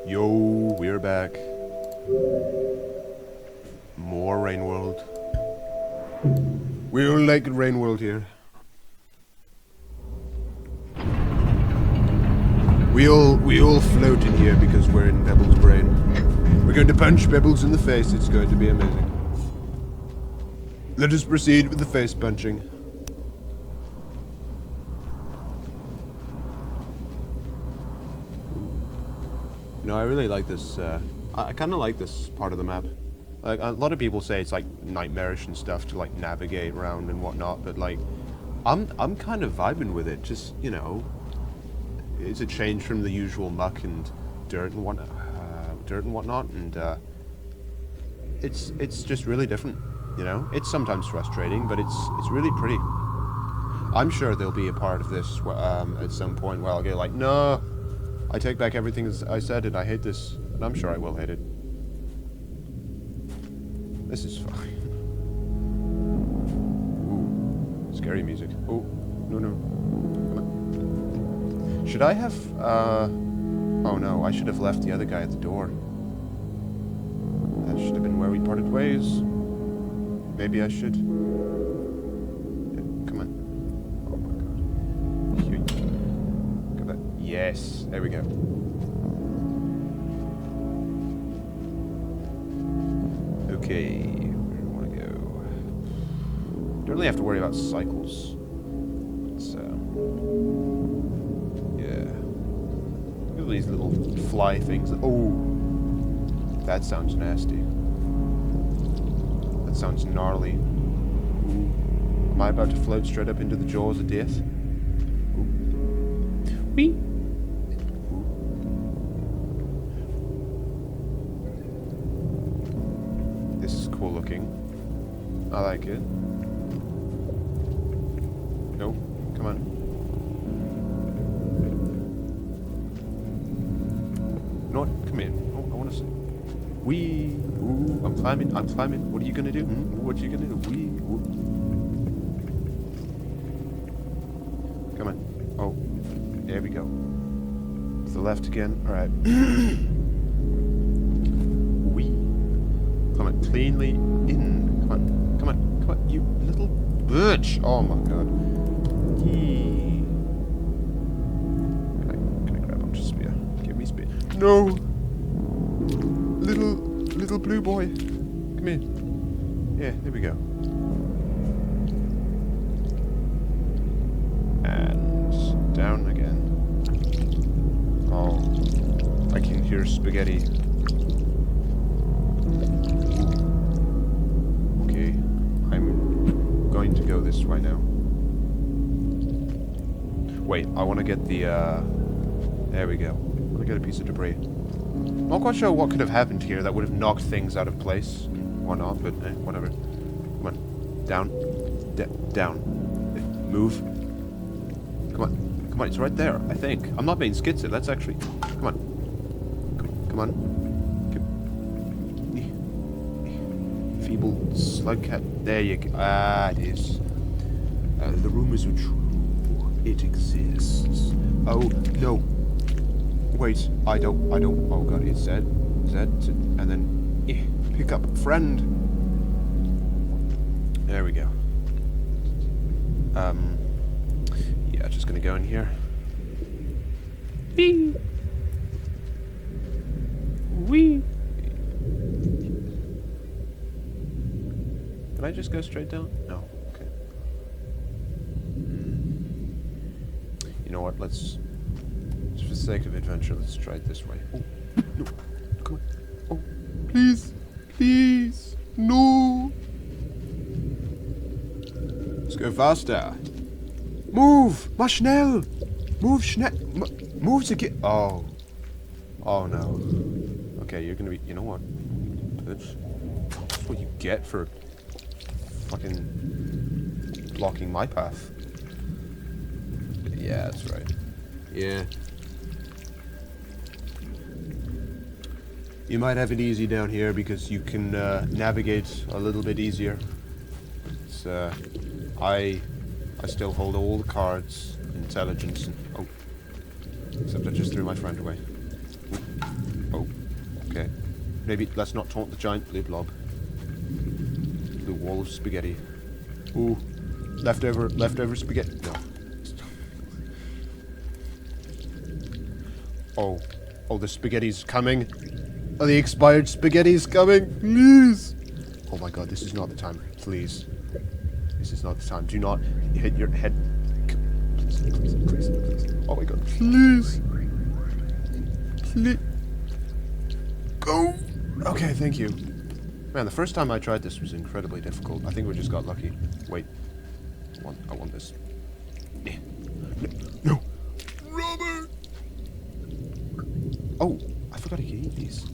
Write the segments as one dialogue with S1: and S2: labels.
S1: Yo, we're back. More Rain World. We all like Rain World here. We all float in here because we're in Pebbles' brain. We're going to punch Pebbles in the face. It's going to be amazing. Let us proceed with the face punching. No, I really like this. I kind of like this part of the map. Like, a lot of people say it's like nightmarish and stuff to like navigate around and whatnot, but like, I'm kind of vibing with it. Just, you know, it's a change from the usual muck and dirt and whatnot, and it's just really different. You know, it's sometimes frustrating, but it's really pretty. I'm sure there'll be a part of this at some point where I'll get like, no, I take back everything I said and I hate this. And I'm sure I will hate it. This is fine. Ooh, scary music. Oh, no. Come on. Should I have, oh no, I should have left the other guy at the door. That should have been where we parted ways. Maybe I should. Yeah, come on. Oh my god. Here. Got that. Yes, there we go. Okay, where do I want to go? Don't really have to worry about cycles. It's, yeah. Look at these little fly things. Oh, that sounds nasty. That sounds gnarly. Ooh. Am I about to float straight up into the jaws of death? Ooh. Whee! This is cool looking. I like it. No, come on. No, come here. Oh, I want to see. Wee. Ooh, I'm climbing. What are you gonna do? What are you gonna do? Wee. Ooh. Come on. Oh, there we go. To the left again. All right. Come on, cleanly in. Come on, you little bitch. Oh my god. Yee. Can I grab onto spear? Give me spear. No! Little blue boy. Come here. Yeah, there we go. And down again. Oh, I can hear spaghetti. Going to go this way now. Wait, I want to get the, there we go. I want to get a piece of debris. Not quite sure what could have happened here that would have knocked things out of place. Or not, but whatever. Come on. Down. Down. Move. Come on, it's right there, I think. I'm not being schizo, that's actually... Come on. Come on. Feeble slug cat. There you go. Ah, it is. The rumors are true. It exists. Oh, no. Wait, I don't. Oh god, it's Z. And then pick up friend. There we go. Yeah, just gonna go in here. Wee. Wee. Can I just go straight down? No. Okay. You know what? Let's, just for the sake of adventure, let's try it this way. Oh, no. Come on. Oh, please. Please. No. Let's go faster. Move. Mach schnell. Move schnell. Move to get... Oh. Oh, no. Okay, you're gonna be... You know what? Bitch. That's what you get for... fucking blocking my path. Yeah, that's right. Yeah. You might have it easy down here because you can navigate a little bit easier. It's, I still hold all the cards, intelligence, and... Oh. Except I just threw my friend away. Oh, okay. Maybe let's not taunt the giant blue blob. The wall of spaghetti. Ooh, leftover spaghetti. No. Oh, the spaghetti's coming. Oh, the expired spaghetti's coming. Please. Oh my god, this is not the time. Please. This is not the time. Do not hit your head. Please. Oh my god, please. Please. Go. Okay, thank you. Man, the first time I tried this was incredibly difficult. I think we just got lucky. Wait. I want this. No. Robert! Oh, I forgot I could eat these.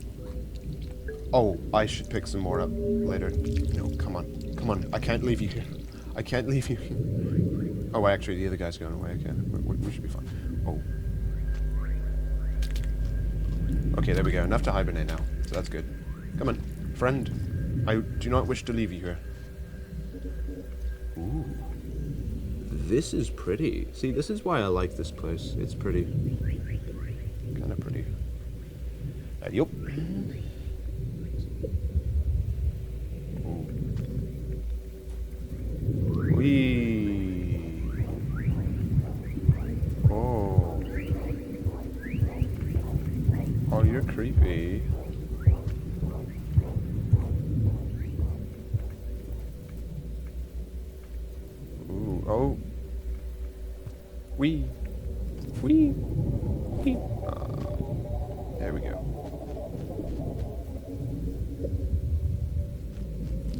S1: Oh, I should pick some more up later. No, come on. Come on. I can't leave you here. I can't leave you here. Oh, actually, the other guy's going away. Okay, we should be fine. Oh. Okay, there we go. Enough to hibernate now. So that's good. Come on, friend. I do not wish to leave you here. Ooh. This is pretty. See, this is why I like this place. It's pretty. Kind of pretty. Yup. Wee. Oh. Oh, you're creepy. Ooh. Oh. Wee. Wee. Wee. There we go.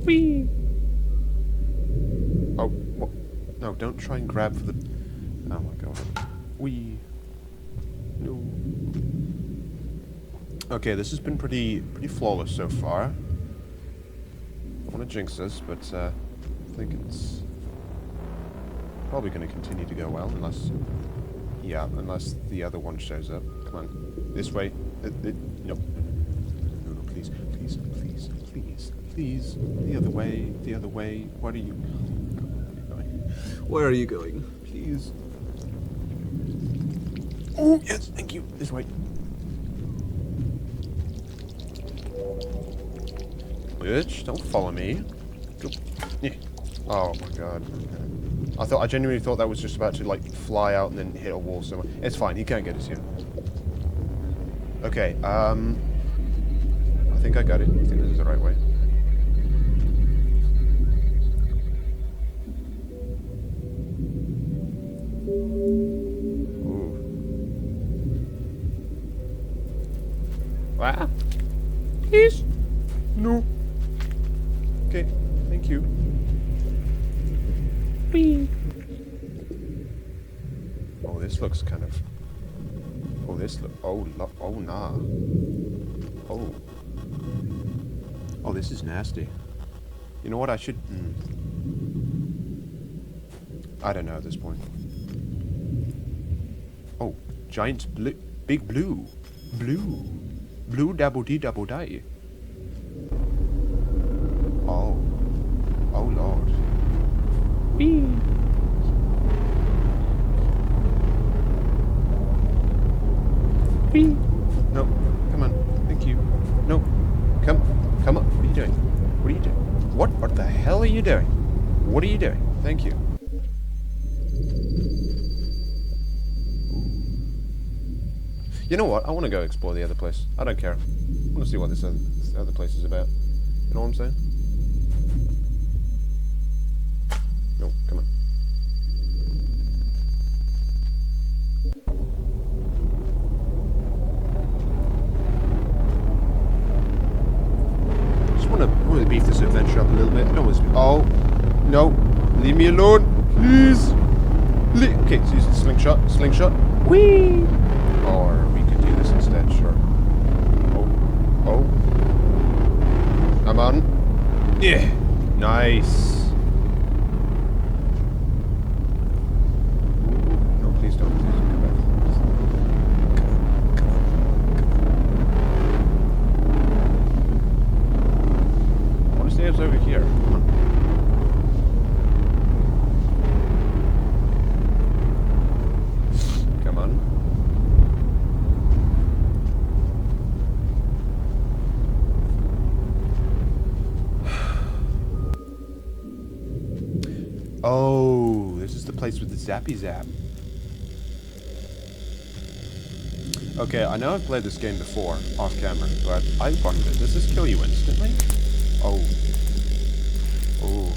S1: Wee. Oh, what? No, don't try and grab for the... Oh my god. Wee. No. Okay, this has been pretty flawless so far. I want to jinx this, but I think it's probably going to continue to go well, unless... Yeah, unless the other one shows up. Come on. This way. No. No, please. Please. The other way. What are you... Where are you going? Please. Oh, yes, thank you. This way. Bitch, don't follow me. Oh my god. I genuinely thought that was just about to, like, fly out and then hit a wall somewhere. It's fine, he can't get us here. Okay, I think I got it. I think this is the right way. Ah! Please! No. Okay, thank you. Whee! Oh, this looks kind of... Oh, this look... Oh, nah. Oh. Oh, this is nasty. You know what, I should... I don't know at this point. Oh, giant blue... Big blue. Blue dabble-dee-dabble-die. Oh. Oh, Lord. Whee! Whee! No, come on. Thank you. No. Come on. What are you doing? What are you doing? What the hell are you doing? What are you doing? Thank you. You know what? I want to go explore the other place. I don't care. I want to see what this other place is about. You know what I'm saying? No, come on. I just want to beef this adventure up a little bit. I don't want to... Oh, no. Leave me alone. Please. Okay, so use the slingshot. Slingshot. Whee! Or we could do this instead, sure. Oh. Come on. Yeah. Nice. No, please don't. Please don't come back. Come on. I want to stay over here. Come on. Come on. Oh, this is the place with the zappy zap. Okay, I know I've played this game before, off camera, but I wonder, does this kill you instantly? Oh. Oh.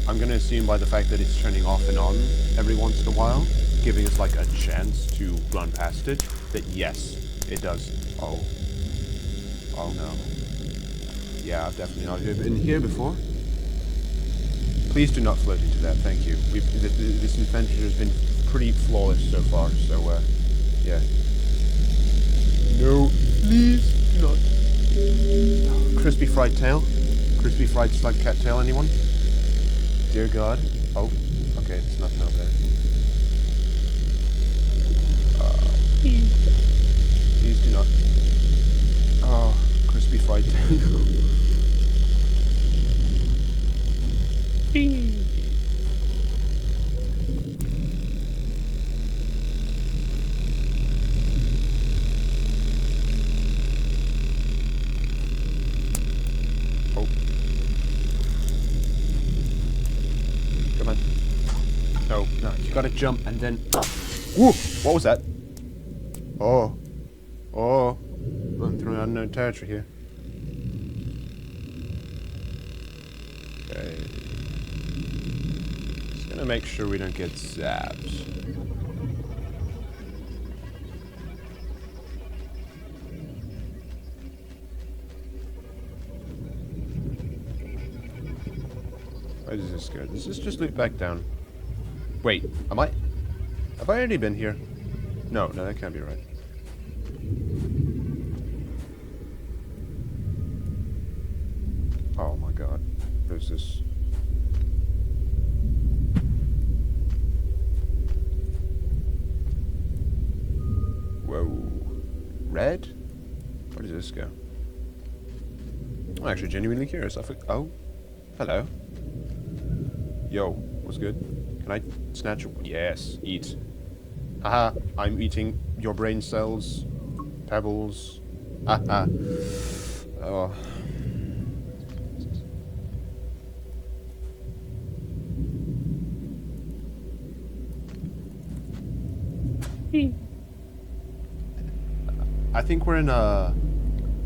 S1: I'm gonna assume by the fact that it's turning off and on every once in a while, giving us like a chance to run past it, that yes, it does. Oh. Oh no. Yeah, I've definitely not been here before. Please do not float into that, thank you. This adventure has been pretty flawless so far, so, yeah. No, please do not. Crispy fried tail? Crispy fried slug cat tail, anyone? Dear God. Oh, okay, there's nothing over there. Please do not. Oh, crispy fried tail. Oh. Come on. No, no, you gotta jump and then... Whoa! What was that? Oh. Oh. I'm through unknown territory here. Okay. Just gonna make sure we don't get zapped. Where does this go? Does this just loop back down? Wait, have I already been here? No, that can't be right. Oh my god. There's this... Whoa. Red? Where does this go? I'm actually genuinely curious. Oh. Hello. Yo, what's good? Can I snatch a... Yes, eat. Haha, I'm eating your brain cells. Pebbles. Haha. Oh. I think we're in a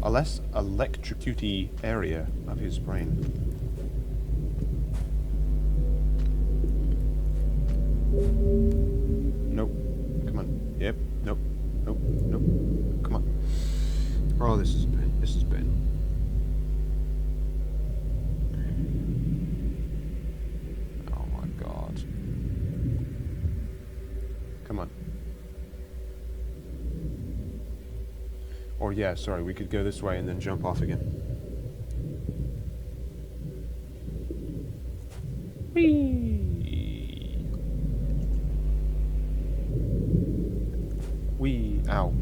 S1: less electrocute-y area of his brain. Nope. Come on. Yep. Nope. Nope. Nope. Come on. Oh, this is pain. This is pain. Oh my god. Come on. Or yeah, sorry, we could go this way and then jump off again. Whee! Whee! Ow.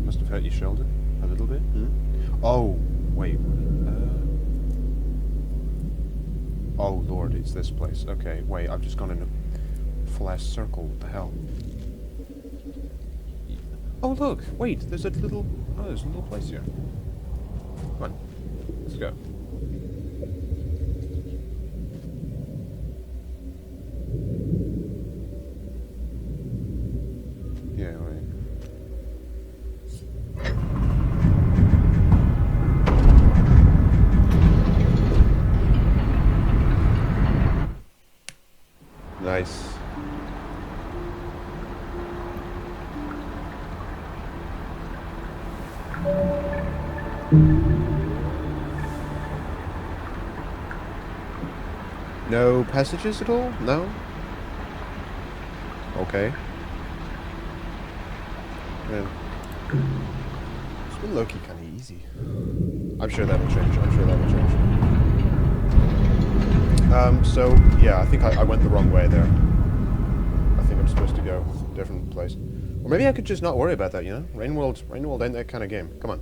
S1: Must have hurt your shoulder a little bit. Hmm? Oh, wait. Oh lord, it's this place. Okay, wait, I've just gone in a full-ass circle. What the hell? Oh look! Wait, there's a little... Oh, there's a little place here. Come on. Let's go. Yeah, right. Nice. No passages at all? No? Okay. Man. It's been low-key kind of easy. I'm sure that'll change. I'm sure that'll change. So, yeah, I think I went the wrong way there. I think I'm supposed to go a different place. Or maybe I could just not worry about that, you know? Rainworld ain't that kind of game. Come on.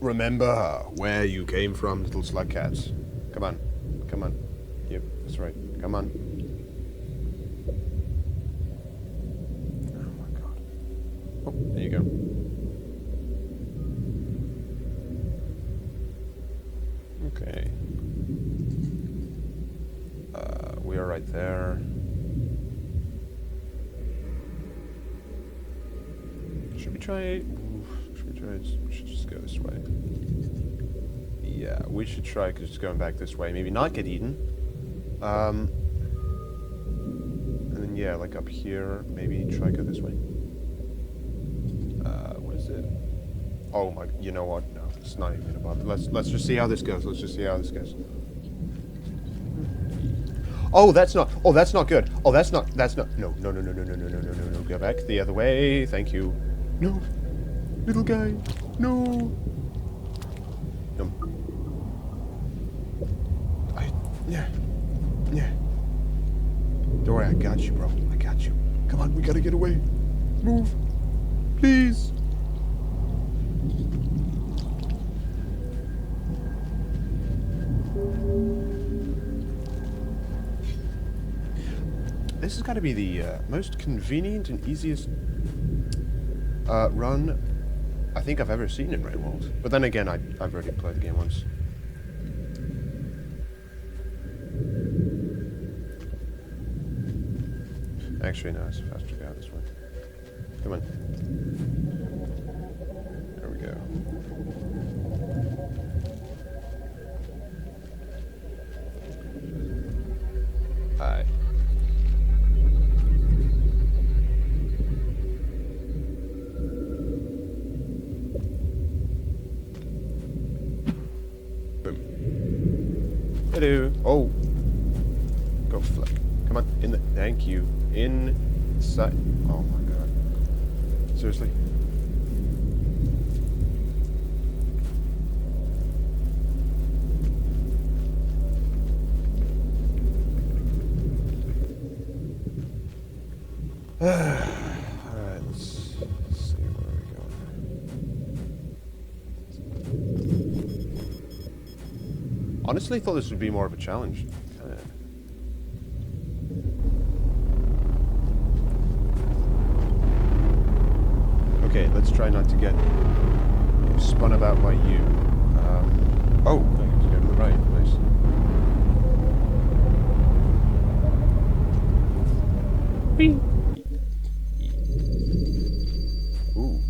S1: Remember where you came from, little slug cats. Come on. Come on. Yep, that's right. Come on. Oh my god. Oh, there you go. Okay. right there. Should we try... We should just go this way. Yeah, we should try just going back this way. Maybe not get eaten. And then, yeah, like up here, maybe try go this way. What is it? Oh my, you know what? No, it's not even gonna bother. Let's just see how this goes. Let's just see how this goes. Oh, that's not good. Oh, that's not, no. Go back the other way. Thank you. No. Little guy. No. Yeah. Don't worry, I got you, bro. I got you. Come on, we gotta get away. Move. Please. This has got to be the most convenient and easiest run I think I've ever seen in Rainworld. But then again, I've already played the game once. Actually, no, it's faster to go this way. Come on. There we go. Hi. Boom. Hello. Oh. Go flick. Come on. In the. Thank you. Inside. Oh my god. Seriously? Alright, let's see where we're going. Honestly, thought this would be more of a challenge. Okay, let's try not to get spun about by you. Oh, I have to go to the right. Nice. Whee! Ooh,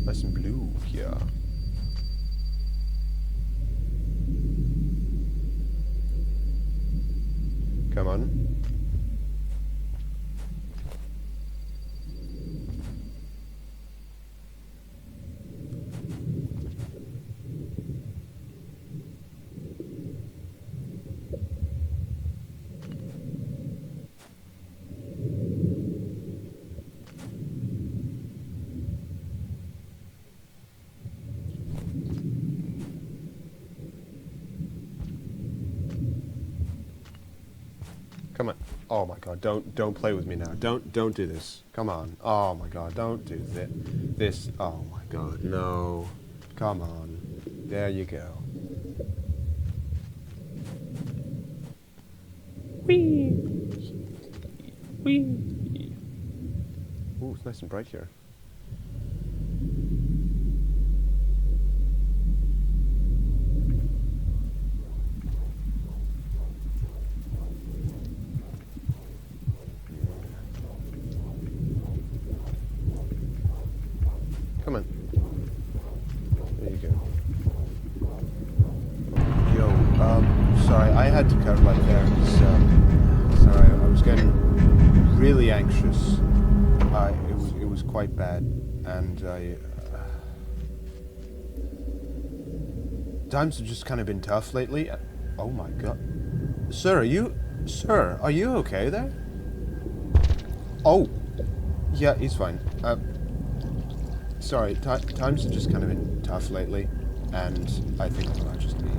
S1: nice and blue here. Come on. Come on. Oh my god, don't play with me now. Don't do this. Come on. Oh my god, don't do this. Oh my god, no. Come on. There you go. Whee! Whee! Ooh, it's nice and bright here. Come on. There you go. Yo, sorry, I had to cut right there. Sorry, I was getting really anxious. It was quite bad, and times have just kind of been tough lately. Oh my god. Sir, are you okay there? Oh. Yeah, he's fine. Sorry, times have just kind of been tough lately, and I think I'm gonna just be,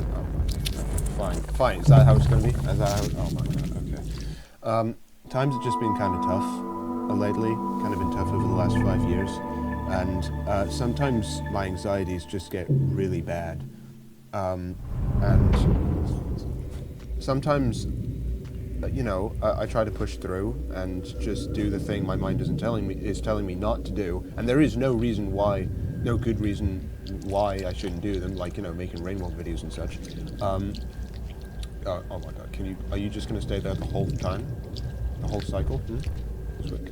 S1: fine. Is that how it's gonna be? Is that how, oh my god, okay. Times have just been kind of tough lately, kind of been tough over the last 5 years, and sometimes my anxieties just get really bad, and sometimes, you know, I try to push through and just do the thing my mind is telling me not to do, and there is no good reason why I shouldn't do them, like, you know, making Rainworld videos and such. Oh my god, are you just gonna stay there the whole time? The whole cycle?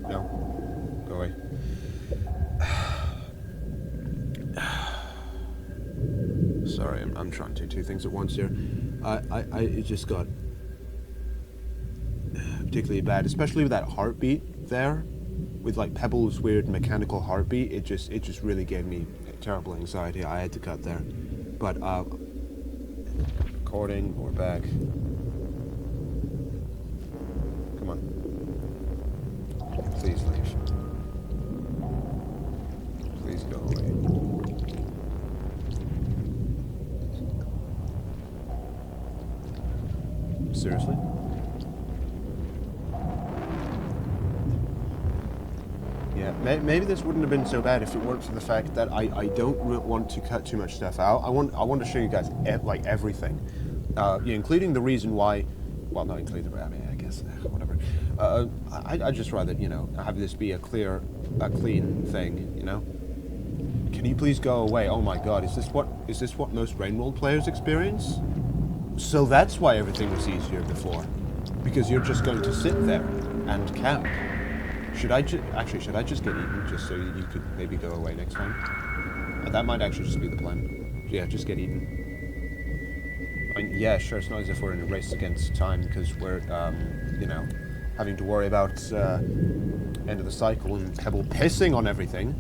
S1: No. Go away. Sorry, I'm trying to do two things at once here. It just got particularly bad, especially with that heartbeat there, with like Pebbles' weird mechanical heartbeat. It just really gave me terrible anxiety. I had to cut there, but recording. We're back. Come on, please leave. Please go away. Seriously? Yeah, maybe this wouldn't have been so bad if it weren't for the fact that I don't want to cut too much stuff out. I want to show you guys like everything, including the reason why. Well, not including the. I mean, I guess whatever. I'd just rather have this be a clean thing. Can you please go away? Oh my God, is this what most Rainworld players experience? So that's why everything was easier before, because you're just going to sit there and camp. Should I just get eaten just so you could maybe go away next time? That might actually just be the plan. Yeah, just get eaten. I mean, yeah, sure. It's not as if we're in a race against time because we're having to worry about end of the cycle and Pebble pissing on everything.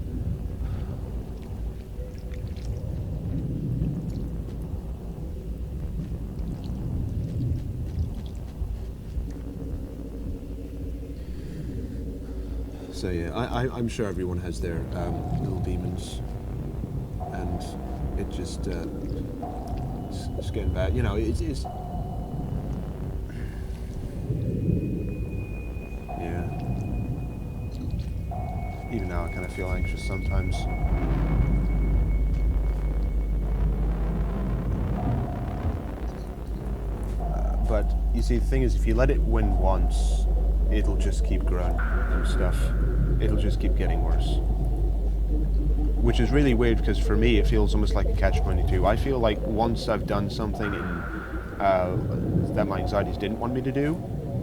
S1: So yeah, I'm sure everyone has their little demons, and it just it's getting bad. It's yeah. Even now, I kind of feel anxious sometimes. But you see, the thing is, if you let it win once, it'll just keep growing and stuff. It'll just keep getting worse. Which is really weird because for me it feels almost like a catch-22. I feel like once I've done something that my anxieties didn't want me to do,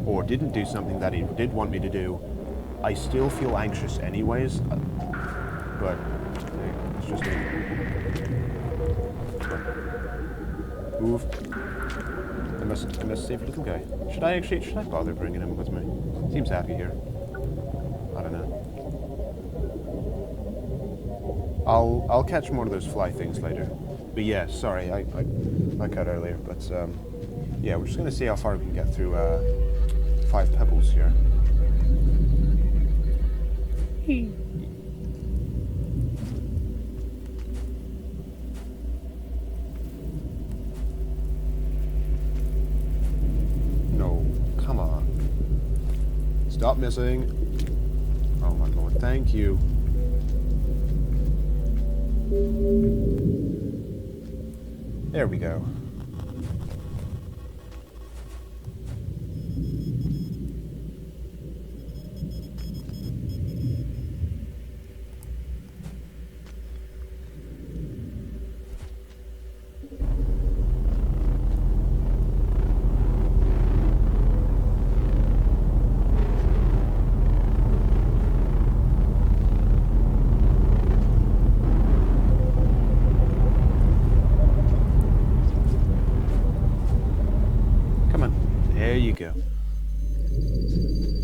S1: or didn't do something that it did want me to do, I still feel anxious anyways. But it's just me. Move. I must save little guy. Should I bother bringing him with me? Seems happy here. I don't know. I'll catch more of those fly things later. But yeah, sorry, I cut earlier. But yeah, we're just gonna see how far we can get through Five Pebbles here. No, come on. Stop missing. Oh my lord, thank you. There we go.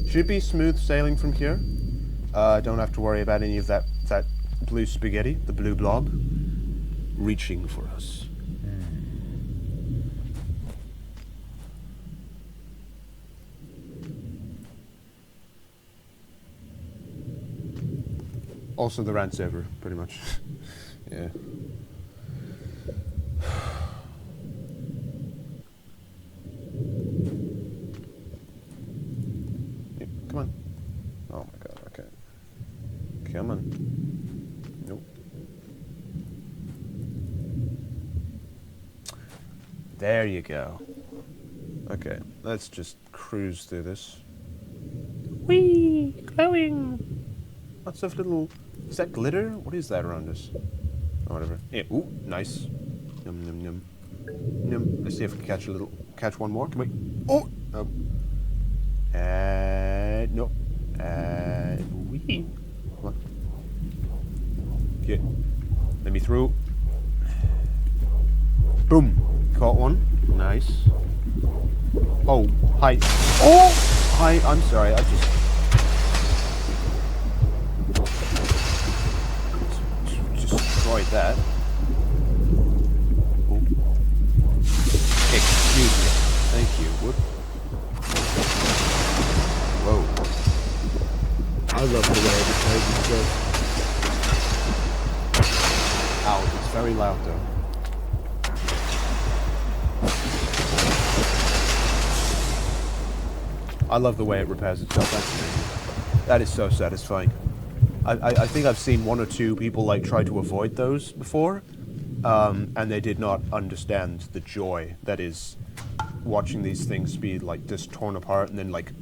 S1: Should be smooth sailing from here. Don't have to worry about any of that blue spaghetti, the blue blob, reaching for us. Also, the rant's over, pretty much. Yeah. Come on. Oh my god, okay. Come on. Nope. There you go. Okay, let's just cruise through this. Whee! Glowing! Lots of little... Is that glitter? What is that around us? Oh, whatever. Yeah, ooh, nice. Yum, yum, yum. Let's see if we can catch one more. Can we? Oh! Oh. And... No. Wee. Come on. Get. Let me through. Boom. Caught one. Nice. Oh, hi. Oh! Hi, I'm sorry, I just destroyed that. Oh. Excuse me. Thank you. Whoop. Whoa.
S2: I love the way it plays itself.
S1: Ow, it's very loud though. I love the way it repairs itself. That's amazing. That is so satisfying. I think I've seen one or two people like try to avoid those before, and they did not understand the joy that is watching these things be like just torn apart and then like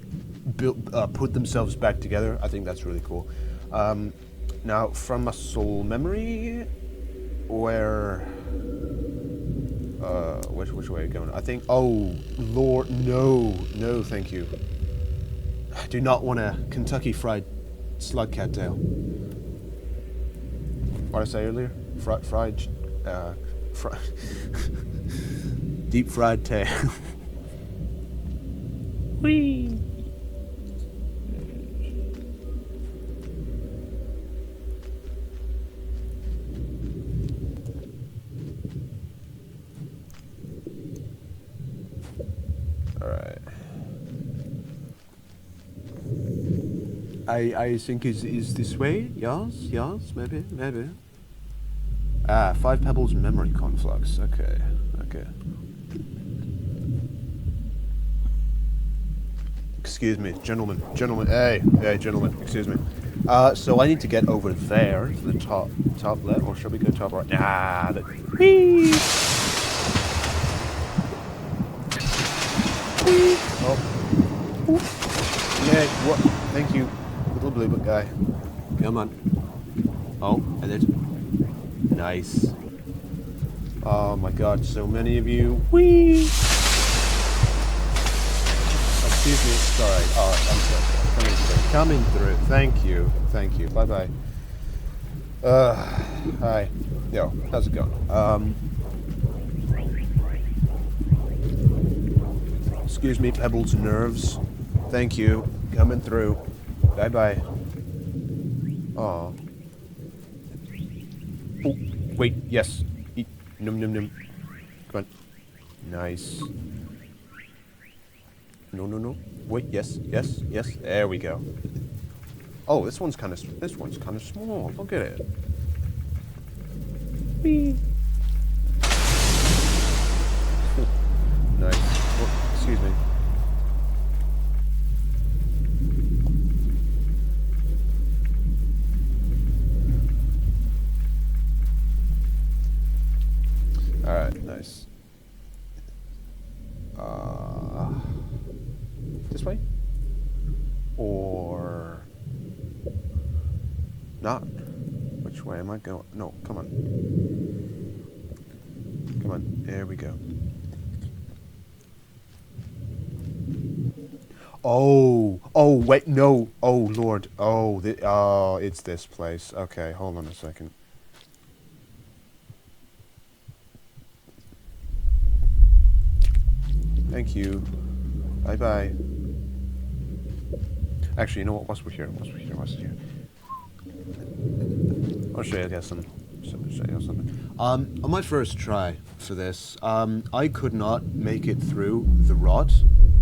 S1: put themselves back together. I think that's really cool. Now, from muscle memory, where which way are you going? I think. Oh Lord, no, thank you. I do not want a Kentucky Fried Slug cattail. What did I say earlier? Deep fried tail. Whee! Alright. I think is this way? Yes, maybe. Ah, Five Pebbles memory conflux. Okay. Excuse me, gentlemen. Hey, gentlemen, excuse me. So I need to get over there to the top left, or should we go top right? Nah, whee! Oh. Yeah, what? Thank you, little blue book guy. Come on. Oh, and there's... Nice. Oh my god, so many of you. Whee! Excuse me, sorry. Oh, I'm sorry. Coming through. Thank you. Bye-bye. Hi. Yo, how's it going? Excuse me, Pebbles nerves. Thank you. Coming through. Bye-bye. Aw. Oh, wait, yes. Eat. Num. Come on. Nice. No. Wait, yes. There we go. Oh, this one's kind of small. Look at it. Whee. Nice. Oh, excuse me. Alright, nice. This way? Or... not? Which way am I going? No, come on. There we go. Oh, wait, no. Oh, Lord. Oh, it's this place. Okay, hold on a second. Thank you. Bye-bye. Actually, you know what? Once we're here. I'll show you guys something. On my first try for this, I could not make it through the rot.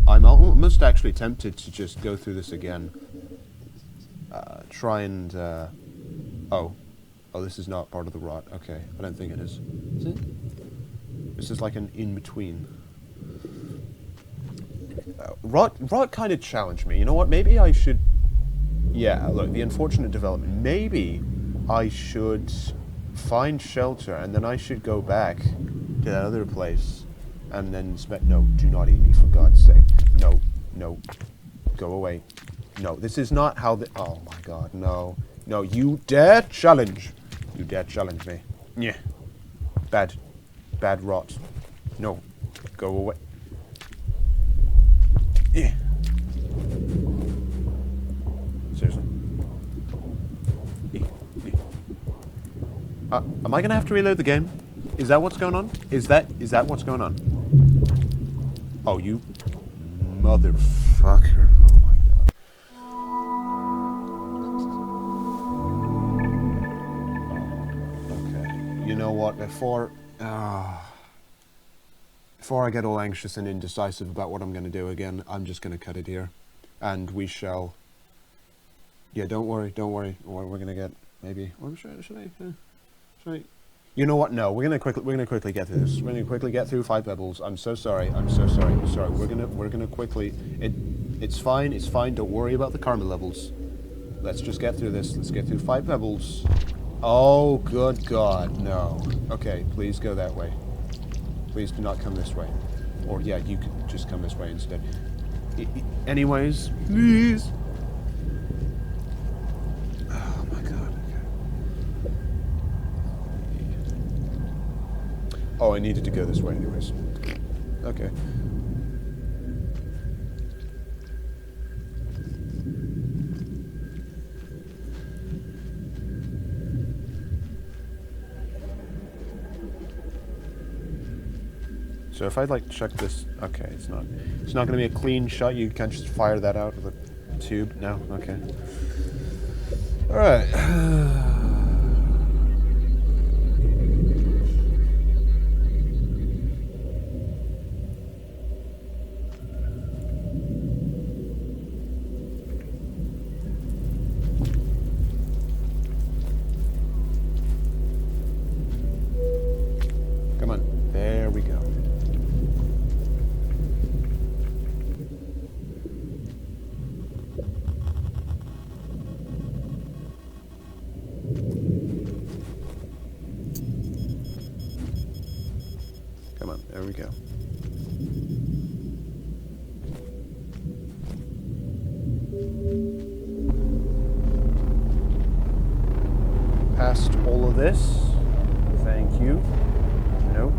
S1: I'm almost actually tempted to just go through this again. Try and, oh, this is not part of the rot. Okay, I don't think it is. Is it? This is like an in-between. Rot kind of challenged me. You know what? Maybe I should... Yeah, look, the unfortunate development. Maybe I should find shelter, and then I should go back to that other place, and then no, do not eat me, for God's sake. No. Go away. No, this is not how the... Oh my god, no. No, you dare challenge. You dare challenge me. Yeah. Bad rot. No. Go away. Yeah. Am I gonna have to reload the game? Is that what's going on? Is that what's going on? Oh, you motherfucker. Oh my god. Okay. You know what? Before I get all anxious and indecisive about what I'm gonna do again, I'm just gonna cut it here. And we shall... Yeah, don't worry. We're gonna get... Maybe... Or should I... You know what? No, we're gonna quickly get through this. We're gonna quickly get through Five Pebbles. I'm so sorry. Sorry. We're gonna quickly. It's fine. Don't worry about the karma levels. Let's just get through this. Let's get through Five Pebbles. Oh, good God, no. Okay, please go that way. Please do not come this way. Or yeah, you could just come this way instead. Anyways, please. Oh my God. Oh, I needed to go this way anyways. Okay. So if I like check this, okay, it's not gonna be a clean shot. You can't just fire that out of the tube. No, okay. All right. Come on, there we go. Come on, there we go. Past all of this. Thank you. Nope.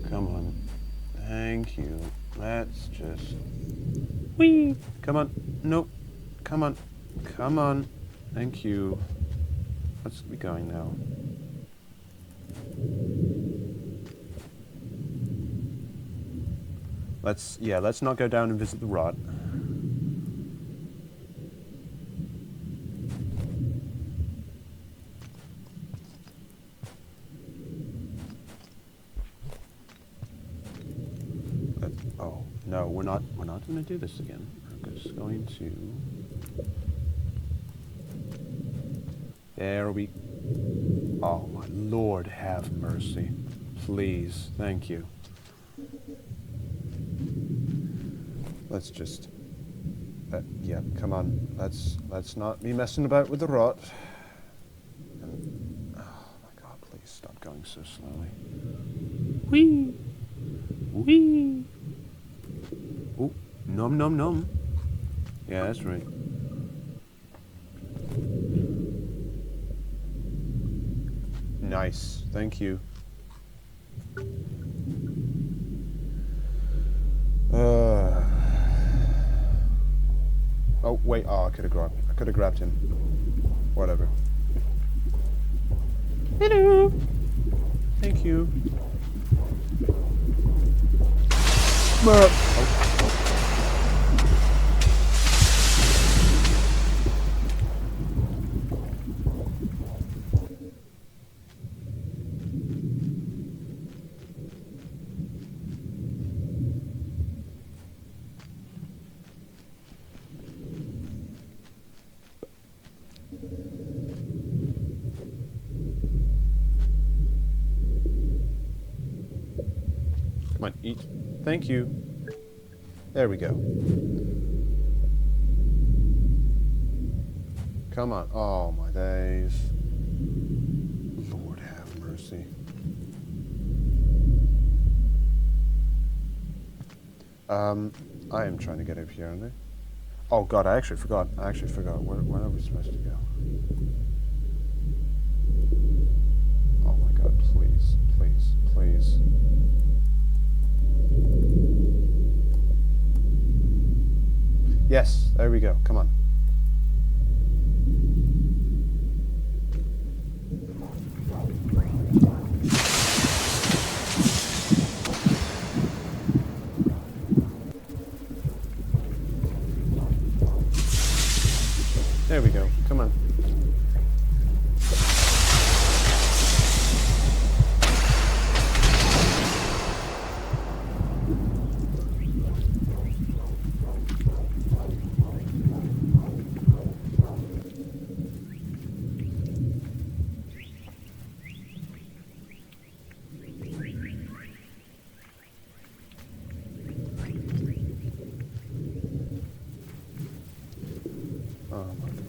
S1: Come on. Thank you. Let's just... Whee! Come on. Nope. Come on. Come on. Thank you. Let's be going now. Let's not go down and visit the rot. Oh, no, we're not going to do this again. We're just going to... There we... Oh, my Lord, have mercy. Please, thank you. Let's just... yeah, come on. Let's not be messing about with the rot. And, oh, my God, please stop going so slowly. Whee! Whee! Ooh, nom nom nom. Yeah, that's right. Nice, thank you. Oh wait, oh I could have grabbed him. Whatever. Hello. Thank you. Oh. Come on, eat. Thank you. There we go. Come on. Oh, my days. Lord have mercy. I am trying to get up here, aren't I? Oh, God, I actually forgot. Where are we supposed to go? Yes, there we go. Come on. There we go. Come on.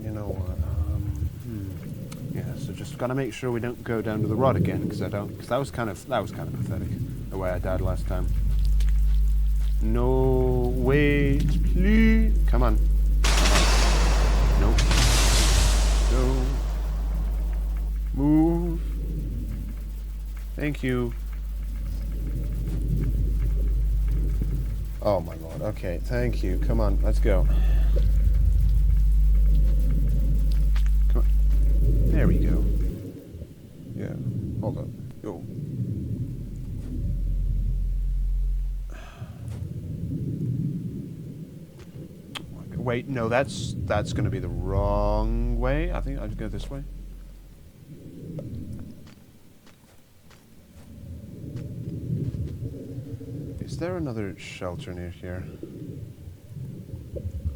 S1: You know what? Yeah. So just gotta make sure we don't go down to the rod again, because that was kind of pathetic, the way I died last time. No, wait, please. Come on. Nope. No. Move. Thank you. Oh my lord. Okay, thank you. Come on, let's go. Come on. There we go. Yeah. Hold on. Go. Wait, no, that's gonna be the wrong way. I think I'll go this way. Is there another shelter near here?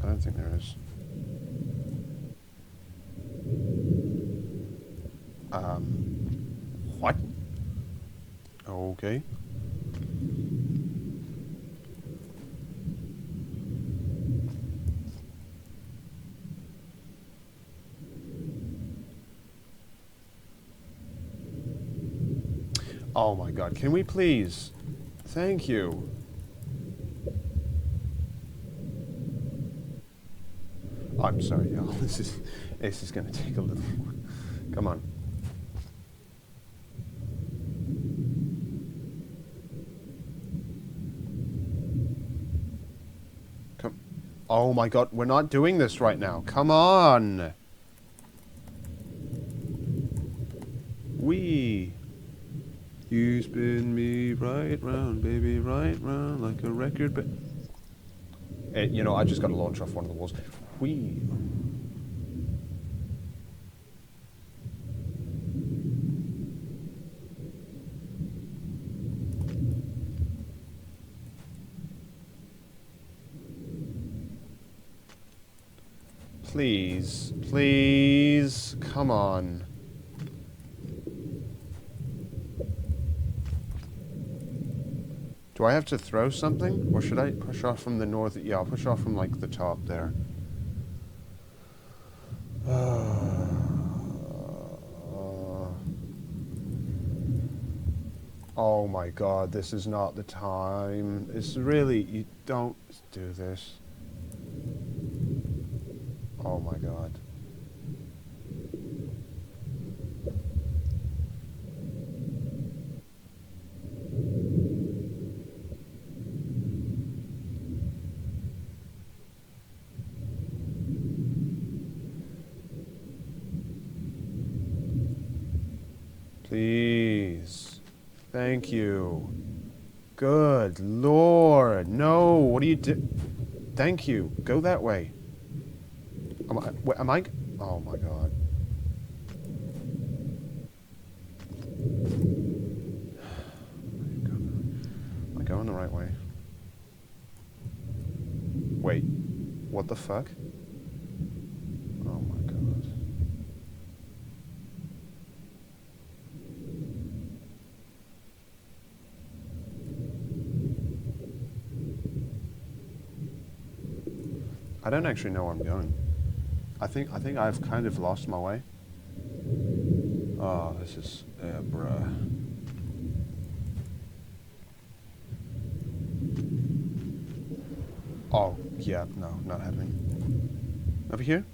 S1: I don't think there is. What? Okay. Oh my god, can we please? Thank you. I'm sorry, y'all. This is gonna take a little more. Come on. Come. Oh my god, we're not doing this right now. Come on. You spin me right round, baby, right round like a record. But you know, I just got to launch off one of the walls. Whee. Please, please, come on. Do I have to throw something? Or should I push off from the north? Yeah, I'll push off from, like, the top there. Oh my god, this is not the time. It's really... You don't do this. Oh my god. Please. Thank you. Good Lord. No, what do you do? Thank you. Go that way. Am I? Oh my god. Am I going the right way? Wait. What the fuck? Oh my god. I don't actually know where I'm going. I think I've kind of lost my way. Oh, this is bruh. Oh, yeah, no, not happening. Over here?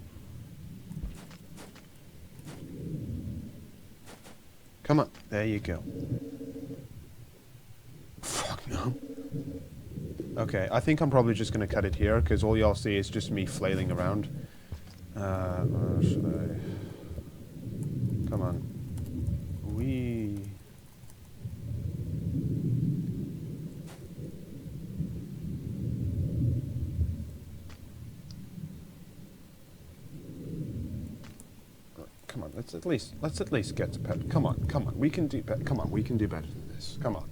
S1: Come on, there you go. Fuck no. Okay, I think I'm probably just gonna cut it here, because all y'all see is just me flailing around. Or should I... Come on. Wee... Come on, let's at least get to pet. Come on, we can do better. Come on, we can do better than this. Come on.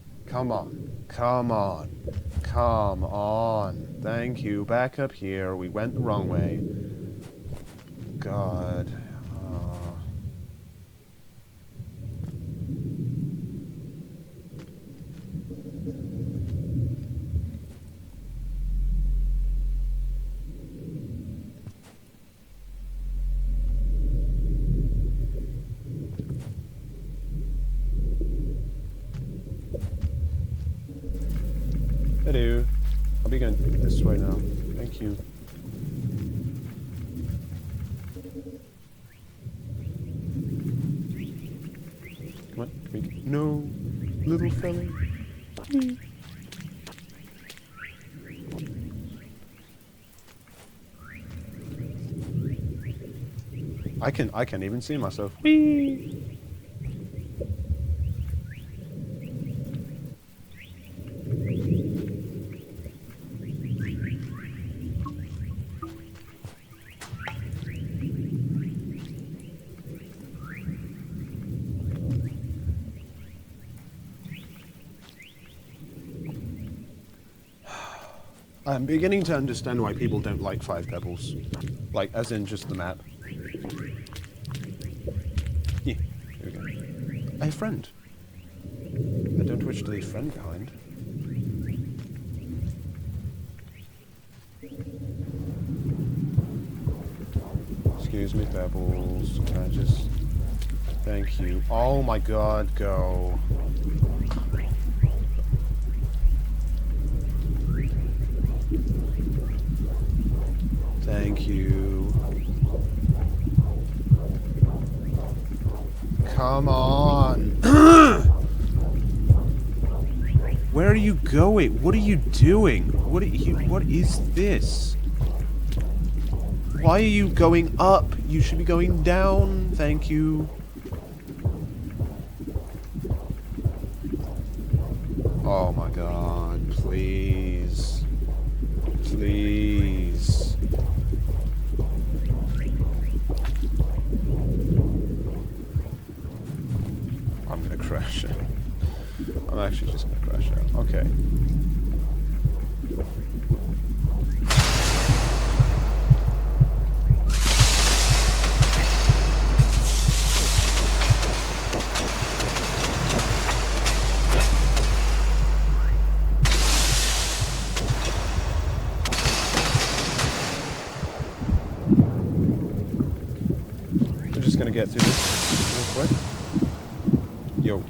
S1: Thank you. Back up here. We went the wrong way. God. Hello. I'll be going this way now. Thank you. Come on, can we... No, little fella. I can't even see myself. Whee! I'm beginning to understand why people don't like Five Pebbles. Like, as in just the map. Yeah, here we go. I have a friend. I don't wish to leave friend behind. Excuse me, Pebbles. Can I just... Thank you. Oh my god, go. Thank you. Come on. Where are you going? What are you doing? What is this? Why are you going up? You should be going down. Thank you. Oh my god, please. Please. I'm gonna crash out. I'm actually just gonna crash out. Okay. I'm just gonna get through this real quick. Yo,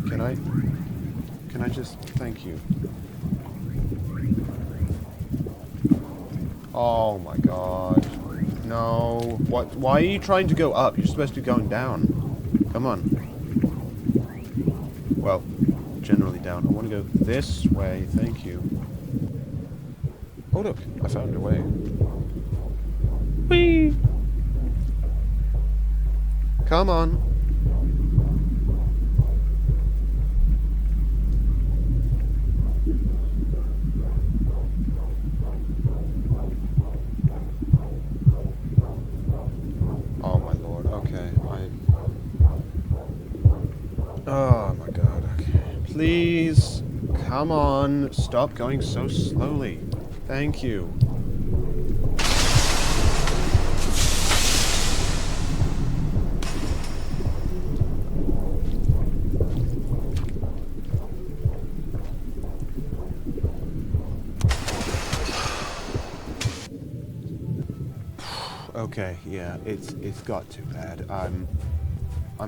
S1: can I just, thank you. Oh my god. No. What, why are you trying to go up? You're supposed to be going down. Come on. Well, generally down. I want to go this way, thank you. Oh look, I found a way. Whee! Come on. Oh my lord, okay, oh my god, okay. Please, come on, stop going so slowly. Thank you. Okay, yeah, it's got too bad. I'm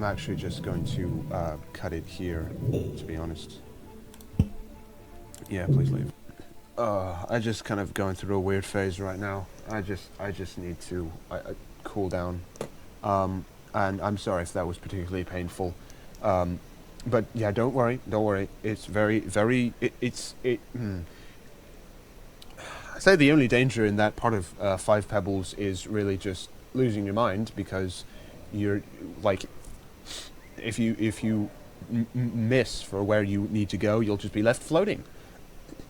S1: actually just going to cut it here, to be honest. Yeah, please leave. I just kind of going through a weird phase right now. I just need to cool down. And I'm sorry if that was particularly painful. But yeah, don't worry. It's very I say the only danger in that part of Five Pebbles is really just losing your mind, because you're like, if you miss for where you need to go, you'll just be left floating,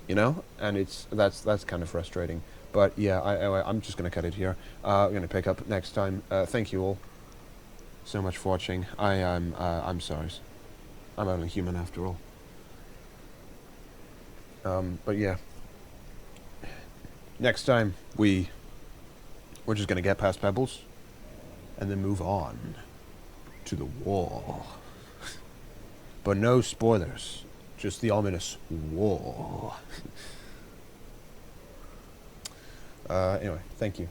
S1: you know, and that's kind of frustrating. But yeah, I'm just gonna cut it here. I'm gonna pick up next time. Thank you all so much for watching. I'm sorry. I'm only human after all. But yeah. Next time, we're just gonna get past Pebbles, and then move on to the wall. But no spoilers, just the ominous wall. Anyway, thank you.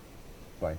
S1: Bye.